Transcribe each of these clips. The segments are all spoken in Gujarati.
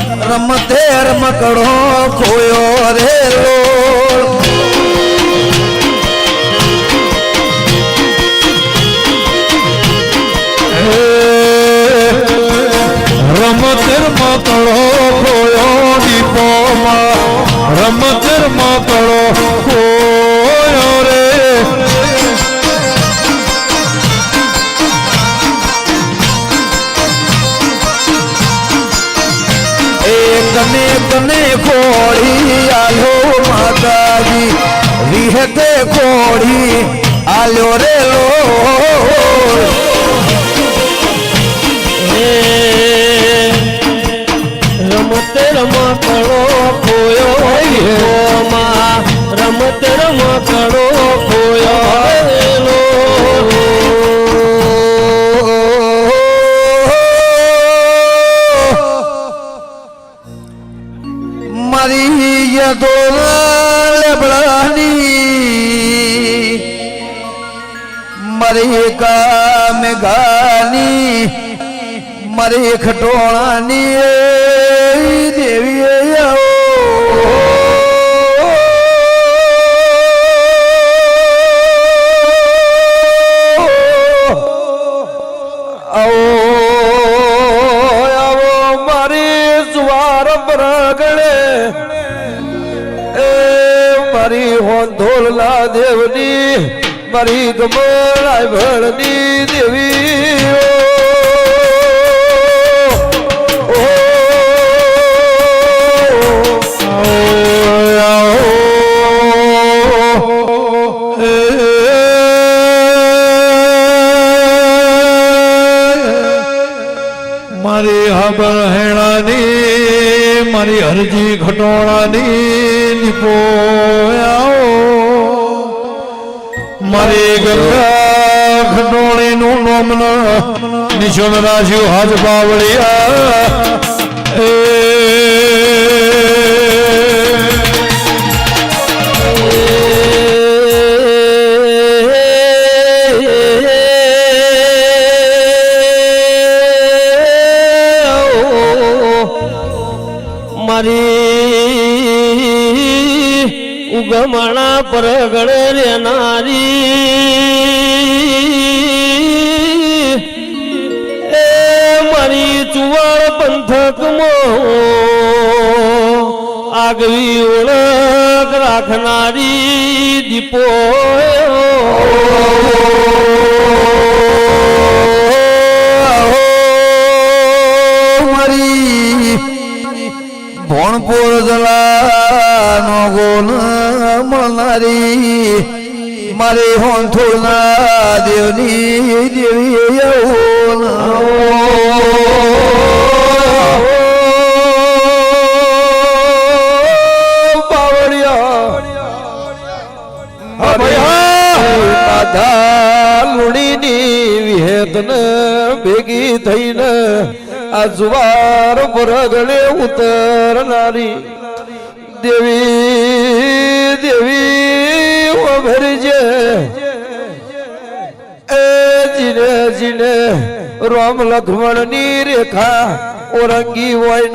રમતે રમકડો ખોયો રે લોલ રમતે રમકડો ખોયો દીપોમાં રમતે રમકડો ખોયો રે કને કને ખોડી આલો માતાજી વિહતે ખોડી આલ્યો રે લો રમતે રમકડો ખોયો માં રમતે રમકડો ખોયો મારી યદોલ લેબડાની મારી કામ ગાની મારી ખટોળાની દેવી ધોલલા દેવની મારી ગમરાય ભળની દેવી મારી હબળ હેણાની મારી હરજી ખટોળાની નિપોયા મારી ગંગા ખટોળી નું નોમ નિશોન રાખ્યું હાથ બાવળિયા ઉગમણા પરગણે રે નારી એ મારી ચુવાળ પંથકમાં આગવી ઓળખ રાખનારી દીપો મારી ભોણપુર જલાનો ગોલ મળનારી મારી હોંથુના દેવની દેવી બાવળિયા લુણીની વિહેતન ભેગી થઈને આ જુવાર પરગણે ઉતરનારી દેવી દેવી ભરજે એ જીને જીને રામ લક્ષ્મણ ની રેખા ઓરંગી હોય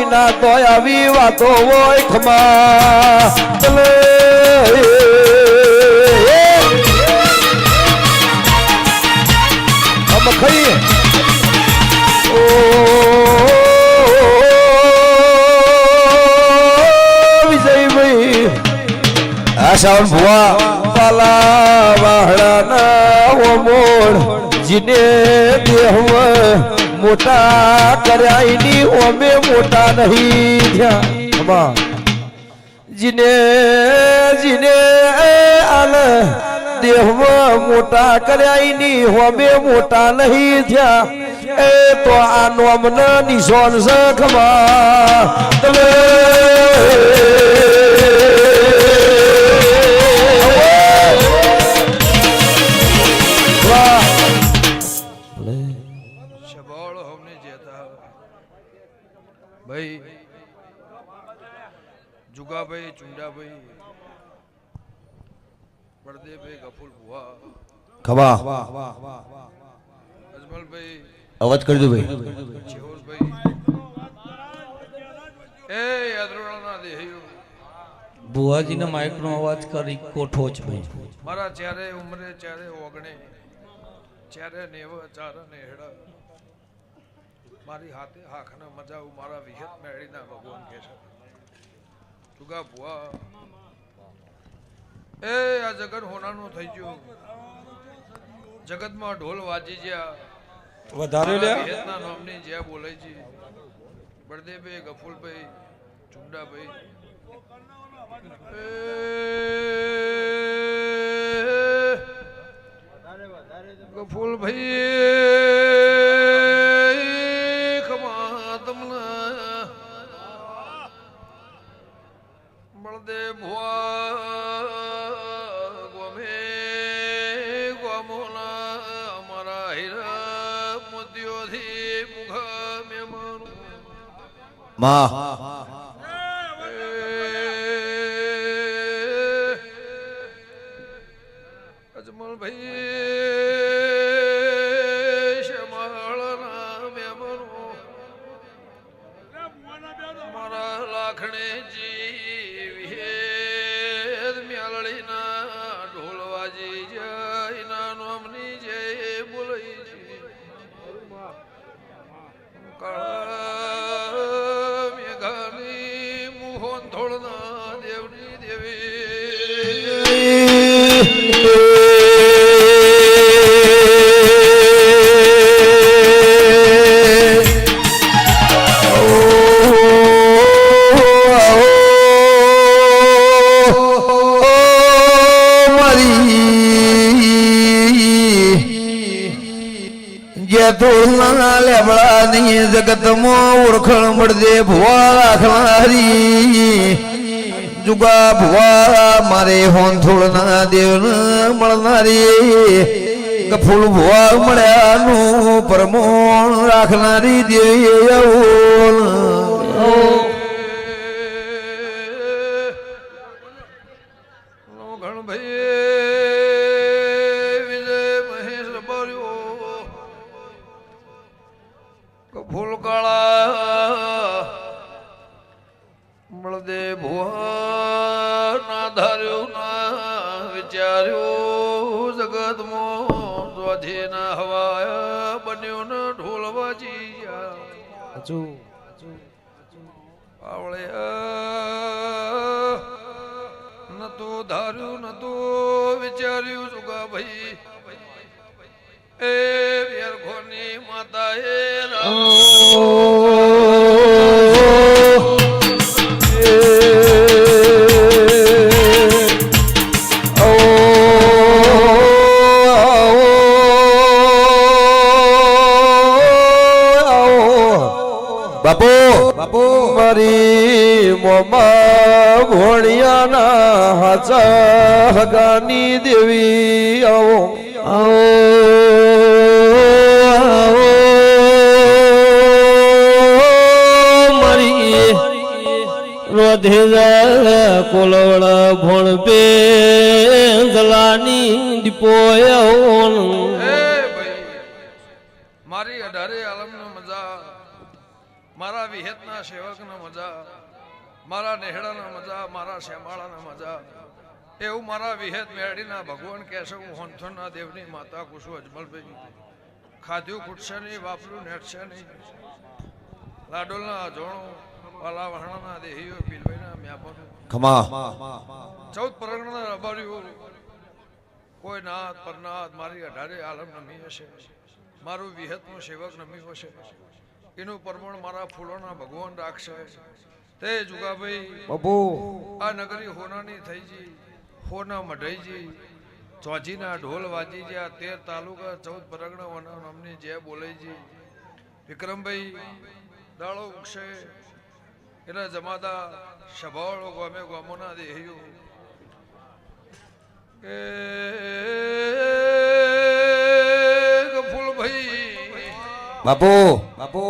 ના તો આવી વાતો હોય ખમા ખરી શ્રાવણ ભુવા પાલા વાહડાના મોડ જીને દેહ મોટા કર્યાની ઓમે મોટા નહીં થયા જીને જીને આલ દેહમાં મોટા કર્યાની ઓમે મોટા નહીં થયા એ તો આ નોમન નિશાન સખમાં તમે ભાઈ જુગાભાઈ ચુંડાભાઈ પરદેભાઈ ગફુલ ભુવા ખબા અજમલભાઈ અવાજ કરજો ભાઈ ચેહોરભાઈ એ યાદરોળાના દેહીઓ બુવાજીનો માઇકનો અવાજ કરી કોઠો જ ભાઈ. મારા ચારે ઉમરે ચારે ઓગણે ચારે નેવ ચાર નેહડા મારી હાથે હાખના મજાવું મારા વિહત મેળીના ભગવાન કે છે તુગા ભુવા એ આ જગત હોનાનું થઈ ગયું જગતમાં ઢોલ વાજી જ્યાં વધારે લ્યા વિહતના નામની જ્યાં બોલાય છે બળદેવભાઈ ગફુલભાઈ ચુંડાભાઈ ગફુલભાઈ ખમા તમને બળદેવ ભુવા ગમે ગમોના અમારા હીરા મોતીઓથી મુખા મેમન માં અજમલભાઈ શમાળના મેમનો મારા લાખણે જીવ મ્યાલળીના ઢોલવાજી જયના નોમની જય બોલાઈ છે કાળા મેઘાની મોહન થોડના દેવની લેબડાની જગતમાં ઓળખણ મળજે ભુવા રાખનારી જુગા ભુવા મારે હોનથોડના દેવ મળનારી ગફુલ ભુવા મળ્યાનું પરમોણ રાખનારી દેવી ફૂલકાળા મળદે ભુવા ના ધાર્યું ના વિચાર્યું જગતમાં સ્વાધે ના હવાયા બન્યો ને ઢોલ વાજી આવળે નતો ધાર્યું નતો વિચાર્યું સુગા ભાઈ એ વેરખોની માતા એ બાપુ બાપુ મારી મોમા ભોળિયાના હાચા હગાની દેવી આવો રોધેજા કોલવડા ભણ પે જલાની દીપોયો મારી અઢારે આલમનો મજા મારા વિહેતના સેવકના મજા મારા નેહડાના મજા મારા શ્યામાળાના મજા એવું મારા વિહેત મેળીના ભગવાન કહેશે હું હોનથોના દેવની માતા કુસુ અજમલભાઈ ખાધ્યું ખૂટશે નહીં વાપર્યું નેટશે નહીં લાડોલના જોણો વાલા વહાણાના દેહીઓ પીલભાઈના મ્યાપનું ખમા 14 પરગણાના રબારીઓ કોઈ નાથ પરનાથ મારી અઢારે આલમ નમી હશે મારું વિહતનું સેવક નમી હશે એનું પરમણ મારા ફૂલોના ભગવાન રાખશે તે જુગાભાઈ બાપુ આ નગરી હોનાની થઈ જી હોના મઢઈજી ચોજીના ઢોલ વાજી જ્યાં 13 તાલુકા 14 પરગણા નામની જે બોલાઈજી વિક્રમભાઈ દાળો ઉગશે એના જમાદા સભાવાળો ગમે ગમોના દેહીઓ કે ફૂલભાઈ બાપુ બાપુ